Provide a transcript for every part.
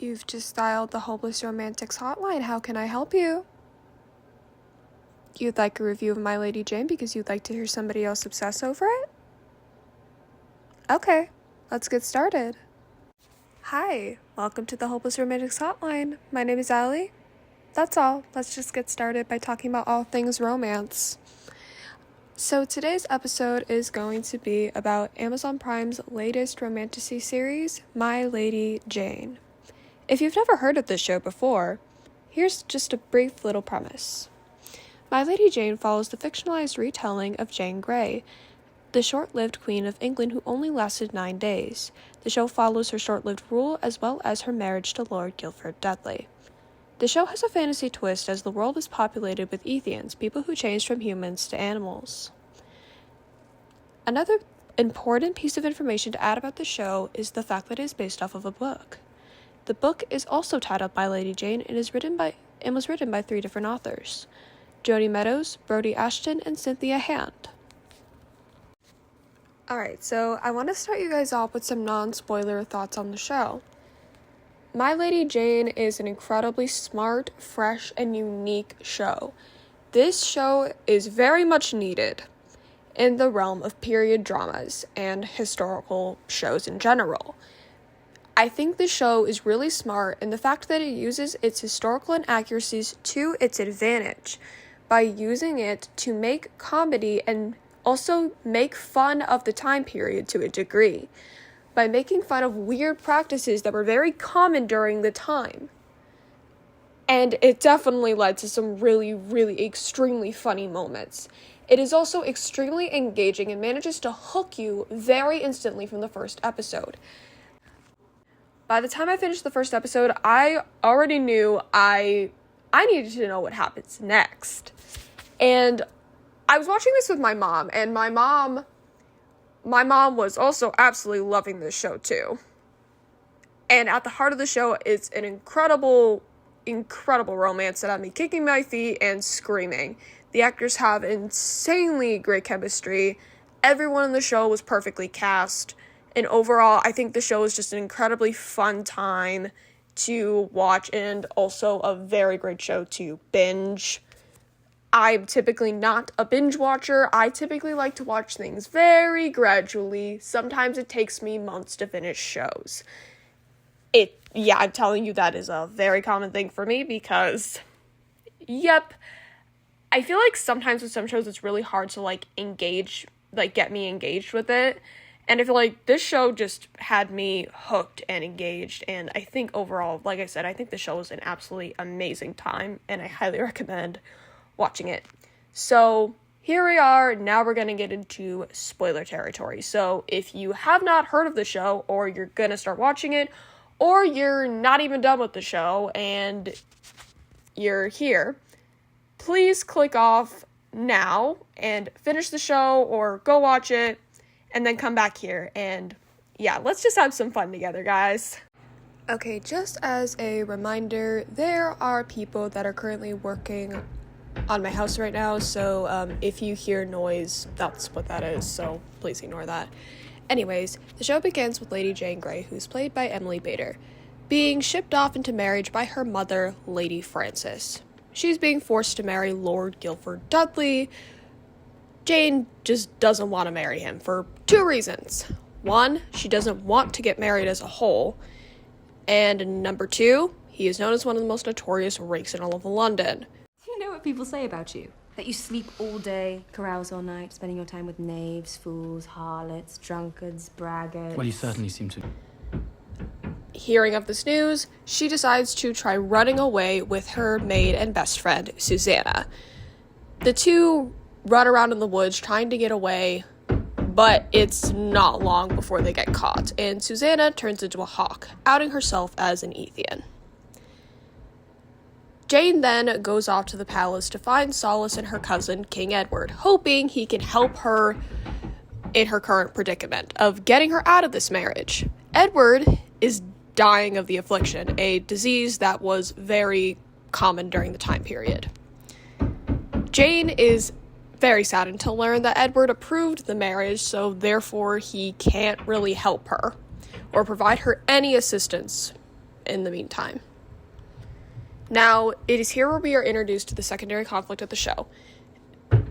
You've just dialed the Hopeless Romantics Hotline. How can I help you? You'd like a review of My Lady Jane because you'd like to hear somebody else obsess over it? Okay, let's get started. Hi, welcome to the Hopeless Romantics Hotline. My name is Ally. That's all. Let's just get started by talking about all things romance. So today's episode is going to be about Amazon Prime's latest romantasy series, My Lady Jane. If you've never heard of this show before, here's just a brief little premise. My Lady Jane follows the fictionalized retelling of Jane Grey, the short-lived Queen of England who only lasted 9 days. The show follows her short-lived rule as well as her marriage to Lord Guilford Dudley. The show has a fantasy twist as the world is populated with Ethians, people who change from humans to animals. Another important piece of information to add about the show is the fact that it is based off of a book. The book is also titled My Lady Jane and was written by 3 different authors: Jodi Meadows, Brody Ashton, and Cynthia Hand. Alright, so I want to start you guys off with some non-spoiler thoughts on the show. My Lady Jane is an incredibly smart, fresh, and unique show. This show is very much needed in the realm of period dramas and historical shows in general. I think the show is really smart in the fact that it uses its historical inaccuracies to its advantage by using it to make comedy and also make fun of the time period to a degree, by making fun of weird practices that were very common during the time. And it definitely led to some really, really extremely funny moments. It is also extremely engaging and manages to hook you very instantly from the first episode. By the time I finished the first episode, I already knew I needed to know what happens next. And I was watching this with my mom, and my mom was also absolutely loving this show too. And at the heart of the show is an incredible romance that had me kicking my feet and screaming. The actors have insanely great chemistry. Everyone in the show was perfectly cast. And overall, I think the show is just an incredibly fun time to watch and also a very great show to binge. I'm typically not a binge watcher. I typically like to watch things very gradually. Sometimes it takes me months to finish shows. I'm telling you, that is a very common thing for me because, I feel like sometimes with some shows it's really hard to get me engaged with it. And I feel like this show just had me hooked and engaged. And I think overall, like I said, I think the show is an absolutely amazing time. And I highly recommend watching it. So here we are. Now we're going to get into spoiler territory. So if you have not heard of the show, or you're going to start watching it, or you're not even done with the show and you're here, please click off now and finish the show or go watch it. And then come back here and, let's just have some fun together, guys. Okay, just as a reminder, there are people that are currently working on my house right now, so if you hear noise, that's what that is, so please ignore that. Anyways, the show begins with Lady Jane Grey, who's played by Emily Bader, being shipped off into marriage by her mother, Lady Frances. She's being forced to marry Lord Guilford Dudley. Jane just doesn't want to marry him for 2 reasons. 1, she doesn't want to get married as a whole. And number 2, he is known as one of the most notorious rakes in all of London. You know what people say about you? That you sleep all day, carouse all night, spending your time with knaves, fools, harlots, drunkards, braggarts. Well, you certainly seem to. Hearing of this news, she decides to try running away with her maid and best friend, Susanna. The two run around in the woods trying to get away, but it's not long before they get caught, and Susanna turns into a hawk, outing herself as an Ethian. Jane then goes off to the palace to find solace in her cousin, King Edward, hoping he can help her in her current predicament of getting her out of this marriage. Edward is dying of the affliction, a disease that was very common during the time period. Jane is very saddened to learn that Edward approved the marriage, so therefore he can't really help her or provide her any assistance in the meantime. Now, it is here where we are introduced to the secondary conflict of the show.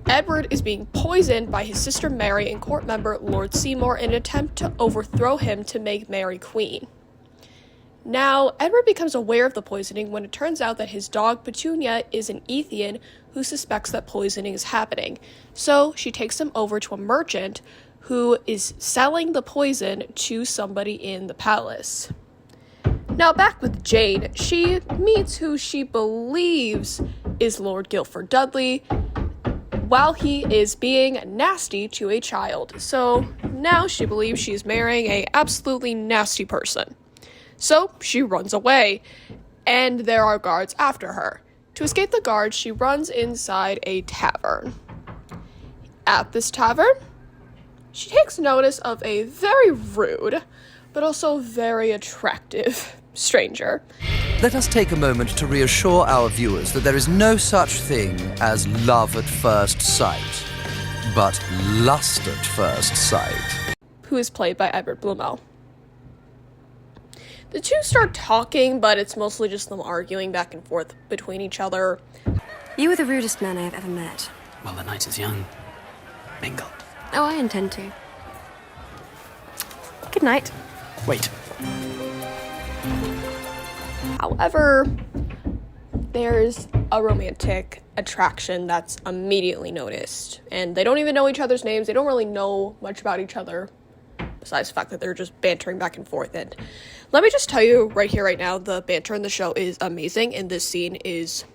Edward is being poisoned by his sister Mary and court member Lord Seymour in an attempt to overthrow him to make Mary queen. Now, Edward becomes aware of the poisoning when it turns out that his dog Petunia is an Ethian who suspects that poisoning is happening. So she takes him over to a merchant who is selling the poison to somebody in the palace. Now, back with Jane, she meets who she believes is Lord Guilford Dudley while he is being nasty to a child. So now she believes she's marrying a absolutely nasty person. So she runs away, and there are guards after her. To escape the guards, she runs inside a tavern. At this tavern, she takes notice of a very rude, but also very attractive stranger. Let us take a moment to reassure our viewers that there is no such thing as love at first sight, but lust at first sight. Who is played by Edward Blumenau. The two start talking, but it's mostly just them arguing back and forth between each other. You were the rudest man I have ever met. Well, the night is young. Mingle. Oh, I intend to. Good night. Wait. However, there's a romantic attraction that's immediately noticed, and they don't even know each other's names. They don't really know much about each other, besides the fact that they're just bantering back and forth. And let me just tell you right here, right now, the banter in the show is amazing, and this scene is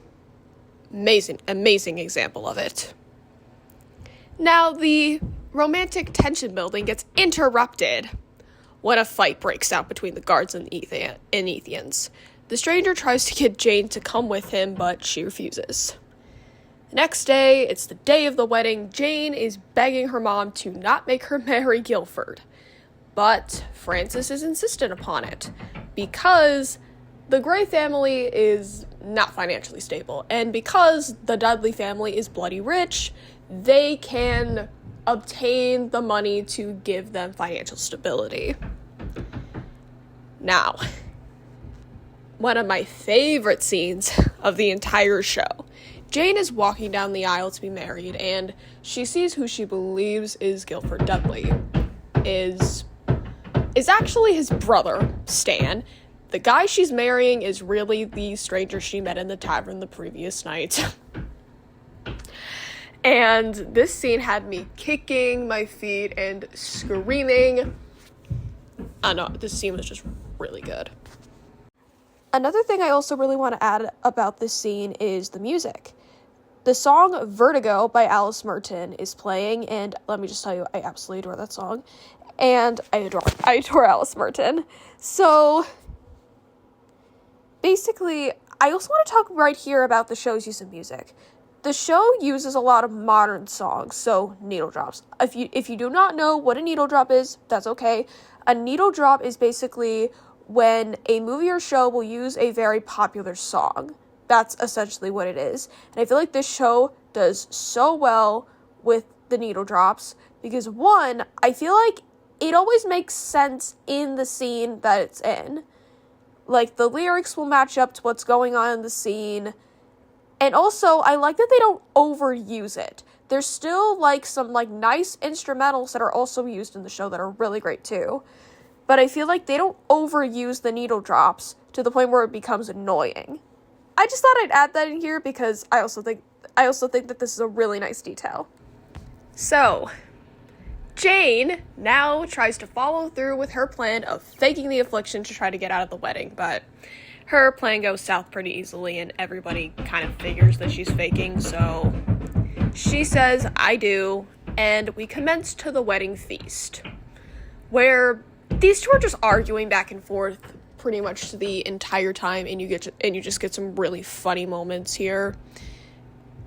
amazing example of it. Now, the romantic tension building gets interrupted when a fight breaks out between the guards and Ethians. The stranger tries to get Jane to come with him, but she refuses. The next day, it's the day of the wedding. Jane is begging her mom to not make her marry Guilford. But Frances is insistent upon it, because the Grey family is not financially stable, and because the Dudley family is bloody rich, they can obtain the money to give them financial stability. Now, one of my favorite scenes of the entire show. Jane is walking down the aisle to be married, and she sees who she believes is Guilford Dudley. Is actually his brother, Stan. The guy she's marrying is really the stranger she met in the tavern the previous night. And this scene had me kicking my feet and screaming. I know, this scene was just really good. Another thing I also really want to add about this scene is the music. The song Vertigo by Alice Merton is playing, and let me just tell you, I absolutely adore that song. And I adore Alice Merton. So, basically, I also want to talk right here about the show's use of music. The show uses a lot of modern songs, so needle drops. If you do not know what a needle drop is, that's okay. A needle drop is basically when a movie or show will use a very popular song. That's essentially what it is. And I feel like this show does so well with the needle drops because, one, I feel like it always makes sense in the scene that it's in. Like, the lyrics will match up to what's going on in the scene. And also, I like that they don't overuse it. There's still, some nice instrumentals that are also used in the show that are really great, too. But I feel like they don't overuse the needle drops to the point where it becomes annoying. I just thought I'd add that in here because I also think that this is a really nice detail. So, Jane now tries to follow through with her plan of faking the affliction to try to get out of the wedding, but her plan goes south pretty easily and everybody kind of figures that she's faking, so she says, "I do," and we commence to the wedding feast, where these two are just arguing back and forth pretty much the entire time, and you just get some really funny moments here.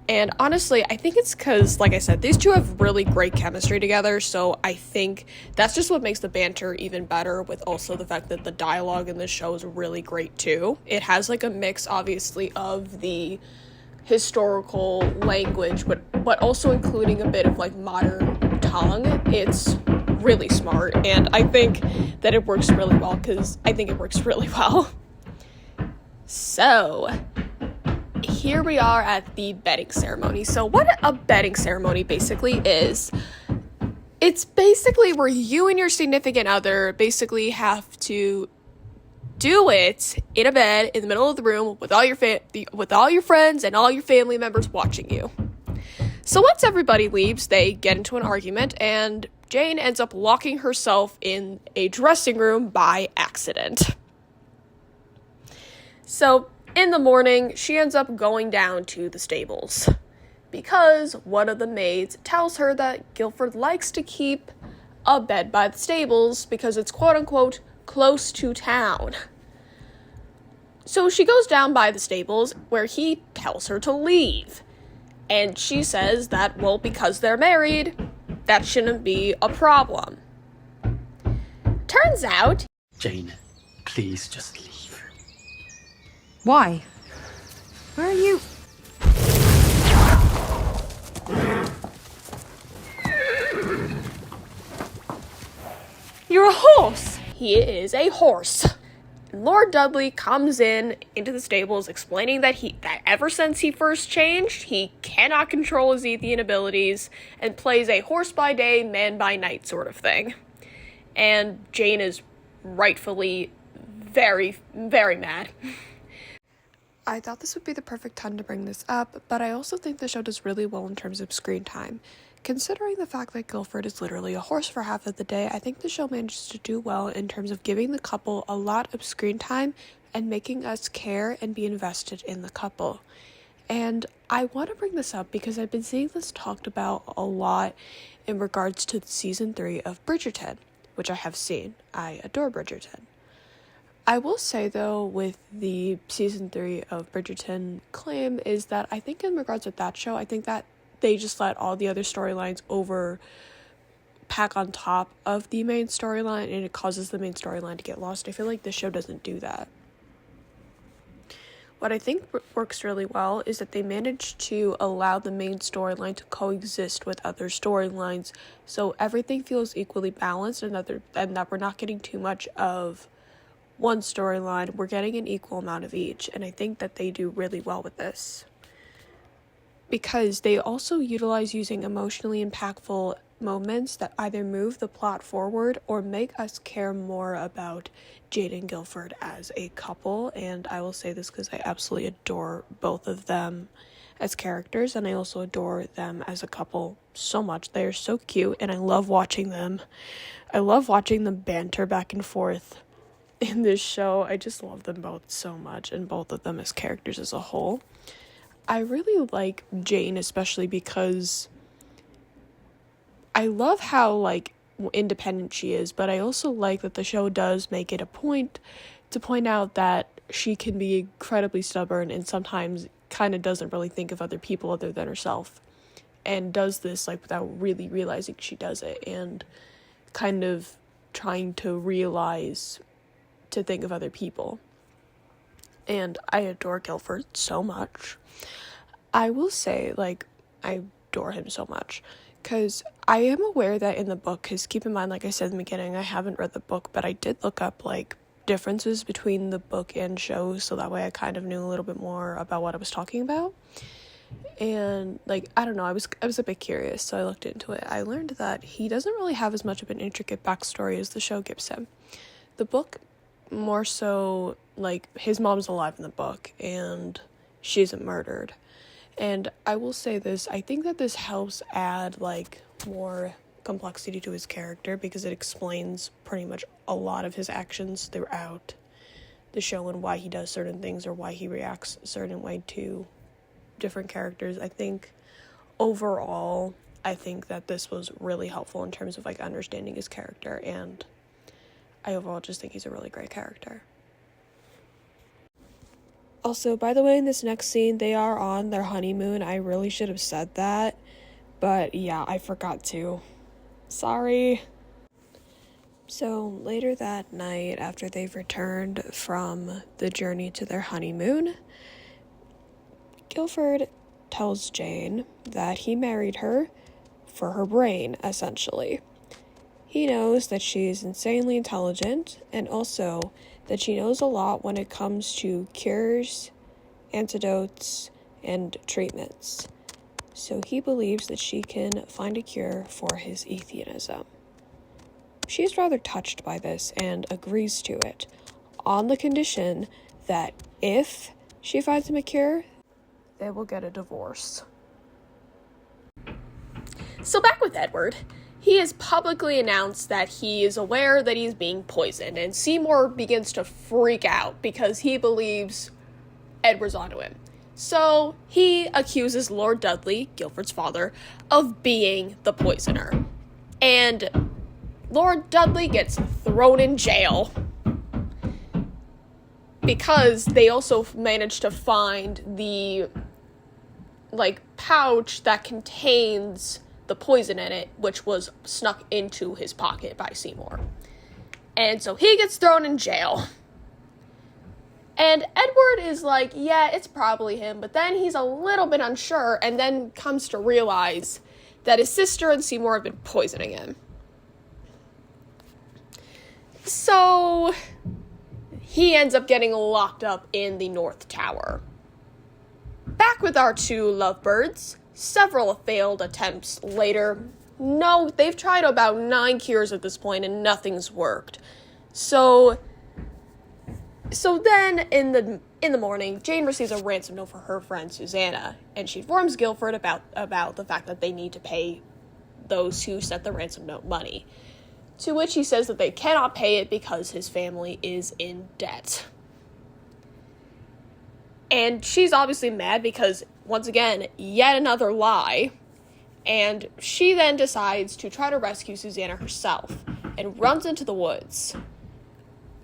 And honestly, I think it's because, like I said, these two have really great chemistry together, so I think that's just what makes the banter even better, with also the fact that the dialogue in this show is really great, too. It has, a mix, obviously, of the historical language, but also including a bit of, modern tongue. It's really smart, and I think that it works really well, because I think it works really well. So, here we are at the bedding ceremony. So what a bedding ceremony basically is, it's basically where you and your significant other basically have to do it in a bed in the middle of the room with all your friends and all your family members watching you. So once everybody leaves, they get into an argument, and Jane ends up locking herself in a dressing room by accident. So in the morning, she ends up going down to the stables because one of the maids tells her that Guilford likes to keep a bed by the stables because it's quote-unquote close to town. So she goes down by the stables where he tells her to leave. And she says that, well, because they're married, that shouldn't be a problem. Turns out... Jane, please just leave. Why? Where are you? You're a horse! He is a horse. Lord Dudley comes into the stables explaining that ever since he first changed, he cannot control his Ethian abilities and plays a horse by day, man by night sort of thing. And Jane is rightfully very, very mad. I thought this would be the perfect time to bring this up, but I also think the show does really well in terms of screen time. Considering the fact that Guilford is literally a horse for half of the day, I think the show manages to do well in terms of giving the couple a lot of screen time and making us care and be invested in the couple. And I want to bring this up because I've been seeing this talked about a lot in regards to season 3 of Bridgerton, which I have seen. I adore Bridgerton. I will say, though, with the season 3 of Bridgerton claim is that I think in regards with that show, I think that they just let all the other storylines pack on top of the main storyline, and it causes the main storyline to get lost. I feel like this show doesn't do that. What I think works really well is that they managed to allow the main storyline to coexist with other storylines, so everything feels equally balanced, and that we're not getting too much of one storyline. We're getting an equal amount of each, and I think that they do really well with this. Because they also utilize using emotionally impactful moments that either move the plot forward or make us care more about Jane and Guilford as a couple. And I will say this because I absolutely adore both of them as characters, and I also adore them as a couple so much. They are so cute, and I love watching them. I love watching them banter back and forth in this show. I just love them both so much, and both of them as characters as a whole. I really like Jane, especially because I love how, independent she is, but I also like that the show does make it a point to point out that she can be incredibly stubborn and sometimes kind of doesn't really think of other people other than herself, and does this, without really realizing she does it, and kind of trying to realize to think of other people. And I adore Guilford so much. I will say, I adore him so much, because I am aware that in the book, because keep in mind, like I said in the beginning, I haven't read the book, but I did look up, differences between the book and shows, so that way I kind of knew a little bit more about what I was talking about. And, I don't know, I was a bit curious, so I looked into it. I learned that he doesn't really have as much of an intricate backstory as the show gives him. The book, more so, his mom's alive in the book, and she isn't murdered. And I will say this, I think that this helps add, more complexity to his character, because it explains pretty much a lot of his actions throughout the show and why he does certain things or why he reacts a certain way to different characters. I think overall, I think that this was really helpful in terms of, understanding his character, and I overall just think he's a really great character. Also, by the way, in this next scene, they are on their honeymoon. I really should have said that, but yeah, I forgot to. Sorry. So, later that night, after they've returned from the journey to their honeymoon, Guilford tells Jane that he married her for her brain, essentially. He knows that she is insanely intelligent, and also that she knows a lot when it comes to cures, antidotes, and treatments. So he believes that she can find a cure for his atheism. She is rather touched by this and agrees to it, on the condition that if she finds him a cure, they will get a divorce. So back with Edward, he has publicly announced that he is aware that he's being poisoned, and Seymour begins to freak out because he believes Edward's onto him. So he accuses Lord Dudley, Guilford's father, of being the poisoner. And Lord Dudley gets thrown in jail because they also managed to find the, pouch that contains the poison in it, which was snuck into his pocket by Seymour. And so he gets thrown in jail. And Edward is like, yeah, it's probably him, but then he's a little bit unsure, and then comes to realize that his sister and Seymour have been poisoning him. So he ends up getting locked up in the North Tower. Back with our two lovebirds, several failed attempts later. No, they've tried about 9 cures at this point and nothing's worked. So then in the morning, Jane receives a ransom note for her friend Susanna, and she informs Guilford about the fact that they need to pay those who sent the ransom note money. To which he says that they cannot pay it because his family is in debt. And she's obviously mad because, once again, yet another lie. And she then decides to try to rescue Susanna herself and runs into the woods.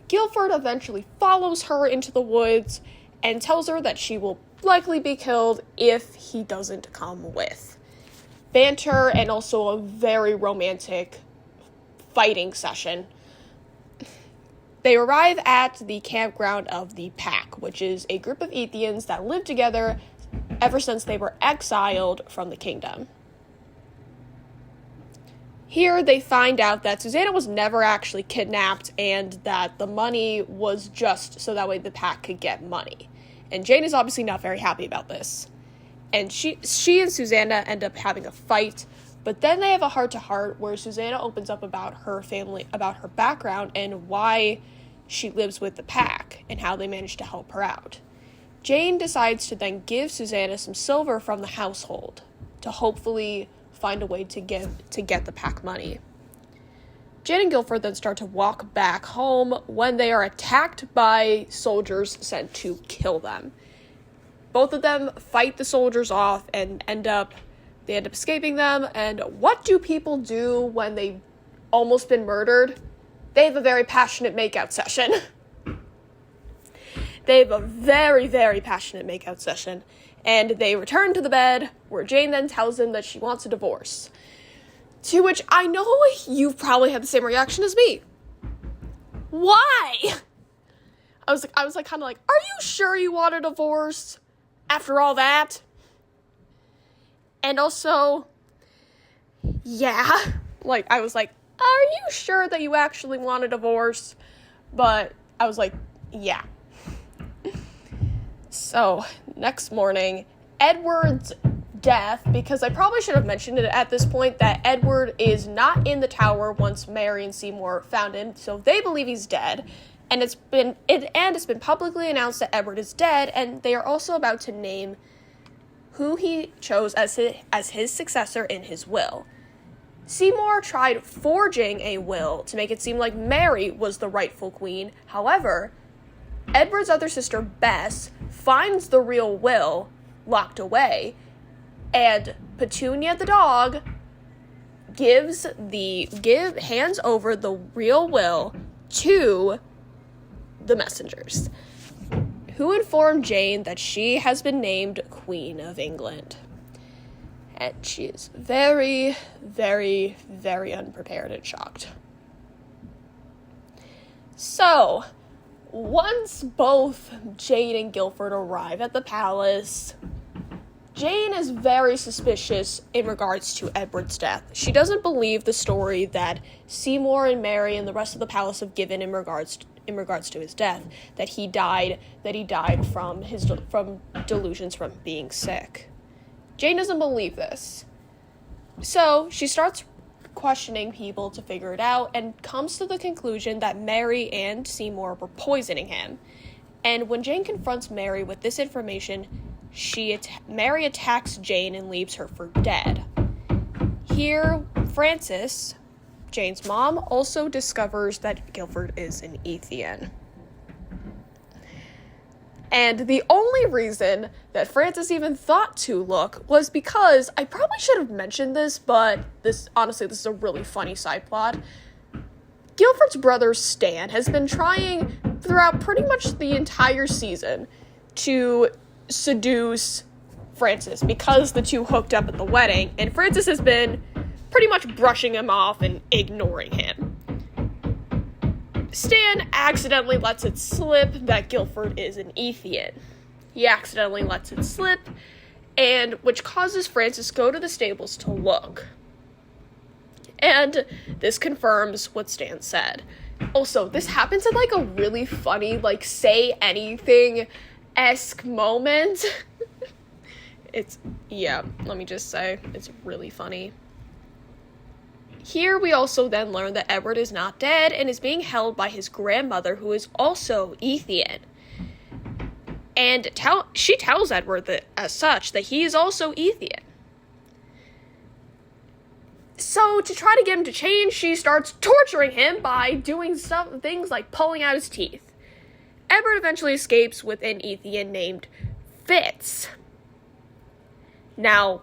Guilford eventually follows her into the woods and tells her that she will likely be killed if he doesn't come with. Banter and also a very romantic fighting session. They arrive at the campground of the Pack, which is a group of Ethians that live together ever since they were exiled from the kingdom. Here they find out that Susanna was never actually kidnapped and that the money was just so that way the Pack could get money. And Jane is obviously not very happy about this. And she and Susanna end up having a fight, but then they have a heart-to-heart where Susanna opens up about her family, about her background, and why she lives with the Pack, and how they managed to help her out. Jane decides to then give Susanna some silver from the household to hopefully find a way to get the Pack money. Jane and Guilford then start to walk back home when they are attacked by soldiers sent to kill them. Both of them fight the soldiers off and end up escaping them. And what do people do when they've almost been murdered? They have a very passionate makeout session. They have a very, very passionate makeout session. And they return to the bed, where Jane then tells him that she wants a divorce. To which I know you've probably had the same reaction as me. Why? I was kind of like, are you sure you want a divorce after all that? And also, yeah, I was like, are you sure that you actually want a divorce? But I was like, yeah. So, next morning, Edward's death, because I probably should have mentioned it at this point, that Edward is not in the tower once Mary and Seymour found him, so they believe he's dead, and it's been publicly announced that Edward is dead, and they are also about to name who he chose as his successor in his will. Seymour tried forging a will to make it seem like Mary was the rightful queen. However, Edward's other sister, Bess, finds the real will locked away, and Petunia the dog hands over the real will to the messengers, who inform Jane that she has been named Queen of England. And she is very, very, very unprepared and shocked. So, once both Jane and Guilford arrive at the palace, Jane is very suspicious in regards to Edward's death. She doesn't believe the story that Seymour and Mary and the rest of the palace have given in regards in regards to his death, that he died from delusions from being sick. Jane doesn't believe this. So she starts questioning people to figure it out and comes to the conclusion that Mary and Seymour were poisoning him. And when Jane confronts Mary with this information, Mary attacks Jane and leaves her for dead. Here, Frances, Jane's mom, also discovers that Guilford is an Ethian. And the only reason that Frances even thought to look was because, I probably should have mentioned this, but this is a really funny side plot. Guilford's brother Stan has been trying throughout pretty much the entire season to seduce Frances because the two hooked up at the wedding, and Frances has been pretty much brushing him off and ignoring him. Stan accidentally lets it slip that Guilford is an Ethian. He accidentally lets it slip, and which causes Frances to go to the stables to look. And this confirms what Stan said. Also, this happens in a really funny, say anything-esque moment. Let me just say, it's really funny. Here we also then learn that Edward is not dead and is being held by his grandmother, who is also Ethian. And she tells Edward that, as such, that he is also Ethian. So, to try to get him to change, she starts torturing him by doing some things like pulling out his teeth. Edward eventually escapes with an Ethian named Fitz. Now,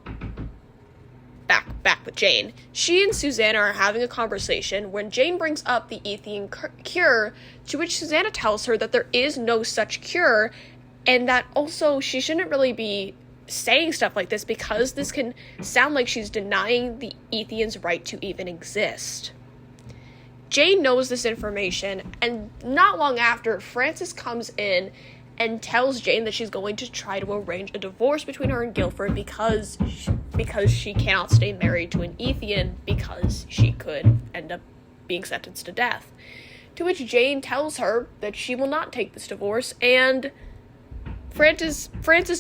back with Jane. She and Susanna are having a conversation when Jane brings up the Ethian cure, to which Susanna tells her that there is no such cure, and that also she shouldn't really be saying stuff like this because this can sound like she's denying the Ethian's right to even exist. Jane knows this information, and not long after, Frances comes in and tells Jane that she's going to try to arrange a divorce between her and Guilford because she cannot stay married to an Ethian because she could end up being sentenced to death. To which Jane tells her that she will not take this divorce, and Frances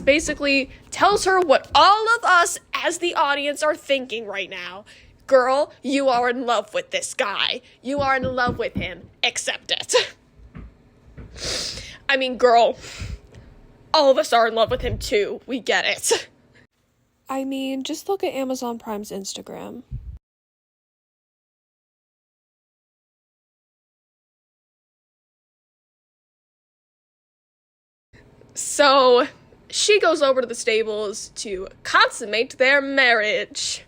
basically tells her what all of us as the audience are thinking right now. Girl, you are in love with this guy. You are in love with him. Accept it. I mean, girl, all of us are in love with him too. We get it. I mean, just look at Amazon Prime's Instagram. So, she goes over to the stables to consummate their marriage.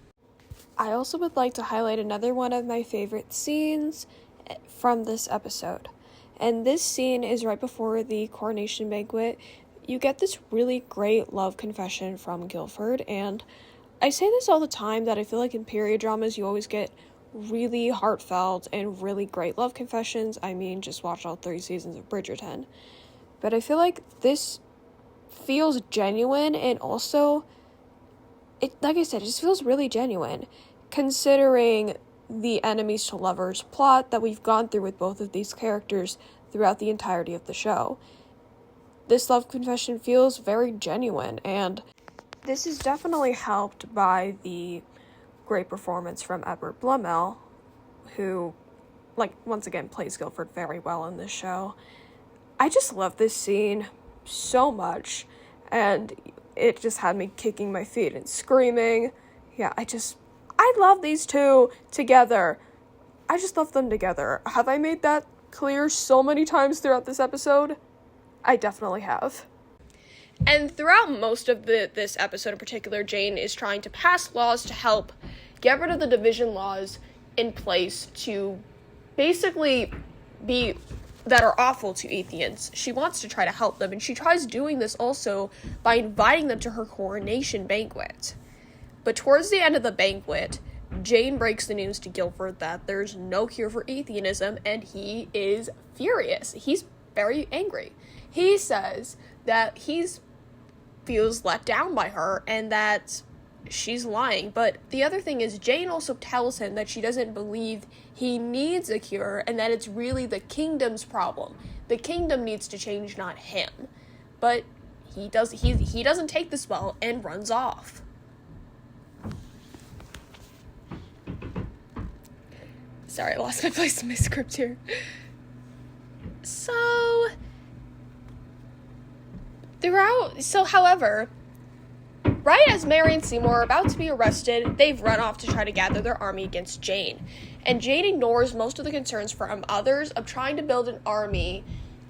I also would like to highlight another one of my favorite scenes from this episode. And this scene is right before the coronation banquet. You get this really great love confession from Guilford, and I say this all the time that I feel like in period dramas you always get really heartfelt and really great love confessions. I mean, just watch all 3 seasons of Bridgerton. But I feel like this feels genuine, and also, like I said, it just feels really genuine, considering the enemies to lovers plot that we've gone through with both of these characters throughout the entirety of the show. This love confession feels very genuine, and this is definitely helped by the great performance from Edward Blumell, who, once again, plays Guilford very well in this show. I just love this scene so much, and it just had me kicking my feet and screaming. Yeah, I love these two together. I just love them together. Have I made that clear so many times throughout this episode? I definitely have. And throughout most of this episode in particular, Jane is trying to pass laws to help get rid of the division laws in place to basically be that are awful to Ethians. She wants to try to help them, and she tries doing this also by inviting them to her coronation banquet. But towards the end of the banquet, Jane breaks the news to Guilford that there's no cure for Ethianism, and he is furious. He's very angry. He says that he feels let down by her, and that she's lying. But the other thing is, Jane also tells him that she doesn't believe he needs a cure and that it's really the kingdom's problem. The kingdom needs to change, not him. But he doesn't take the spell and runs off. Sorry, I lost my place in my script here. However, right as Mary and Seymour are about to be arrested, they've run off to try to gather their army against Jane. And Jane ignores most of the concerns from others of trying to build an army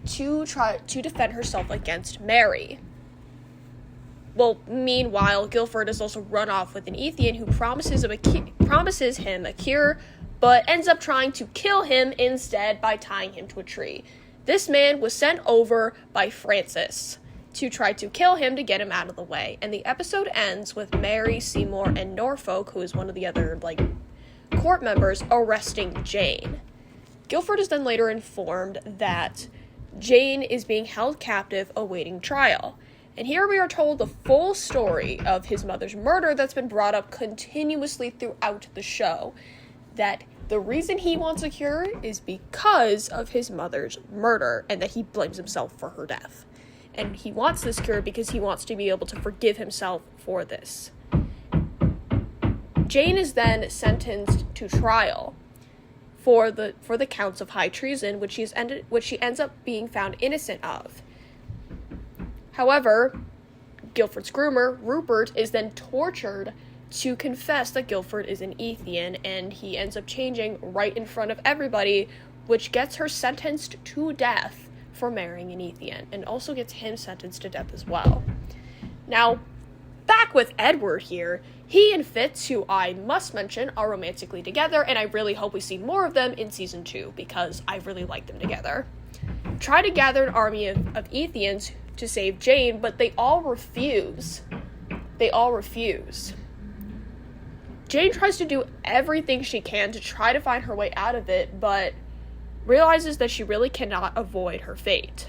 to try to defend herself against Mary. Well, meanwhile, Guilford has also run off with an Ethian who promises him a cure, but ends up trying to kill him instead by tying him to a tree. This man was sent over by Francis to try to kill him to get him out of the way. And the episode ends with Mary, Seymour, and Norfolk, who is one of the other, court members, arresting Jane. Guilford is then later informed that Jane is being held captive awaiting trial. And here we are told the full story of his mother's murder that's been brought up continuously throughout the show. That the reason he wants a cure is because of his mother's murder, and that he blames himself for her death. And he wants this cure because he wants to be able to forgive himself for this. Jane is then sentenced to trial for the counts of high treason, which she ends up being found innocent of. However, Guilford's groomer, Rupert, is then tortured to confess that Guilford is an Ethian, and he ends up changing right in front of everybody, which gets her sentenced to death for marrying an Ethian, and also gets him sentenced to death as well. Now, back with Edward here, he and Fitz, who I must mention, are romantically together, and I really hope we see more of them in season 2, because I really like them together. Try to gather an army of Ethians to save Jane, but they all refuse. Jane tries to do everything she can to try to find her way out of it, but realizes that she really cannot avoid her fate.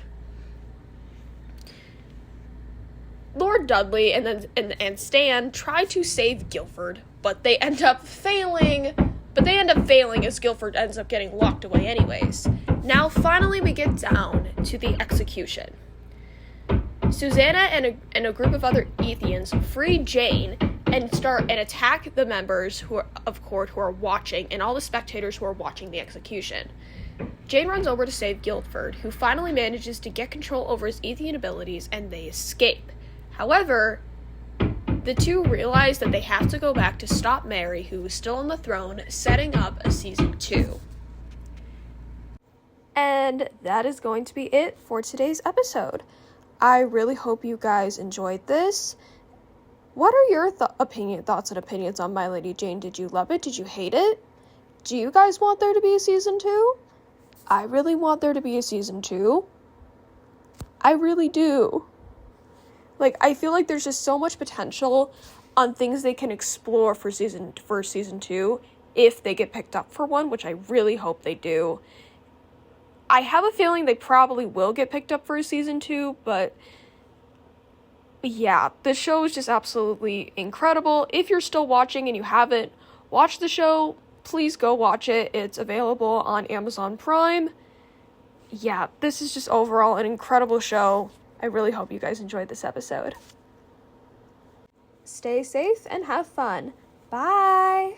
Lord Dudley and Stan try to save Guilford, but they end up failing as Guilford ends up getting locked away anyways. Now finally we get down to the execution. Susanna and a group of other Ethians free Jane and attack the members of court who are watching, and all the spectators who are watching the execution. Jane runs over to save Guilford, who finally manages to get control over his Ethian abilities, and they escape. However, the two realize that they have to go back to stop Mary, who is still on the throne, setting up a season 2. And that is going to be it for today's episode. I really hope you guys enjoyed this. What are your thoughts and opinions on My Lady Jane? Did you love it? Did you hate it? Do you guys want there to be a season 2? I really want there to be a season 2. I really do. I feel like there's just so much potential on things they can explore for season 2 if they get picked up for one, which I really hope they do. I have a feeling they probably will get picked up for a season 2, but yeah, the show is just absolutely incredible. If you're still watching and you haven't watched the show, please go watch it. It's available on Amazon Prime. Yeah, this is just overall an incredible show. I really hope you guys enjoyed this episode. Stay safe and have fun. Bye!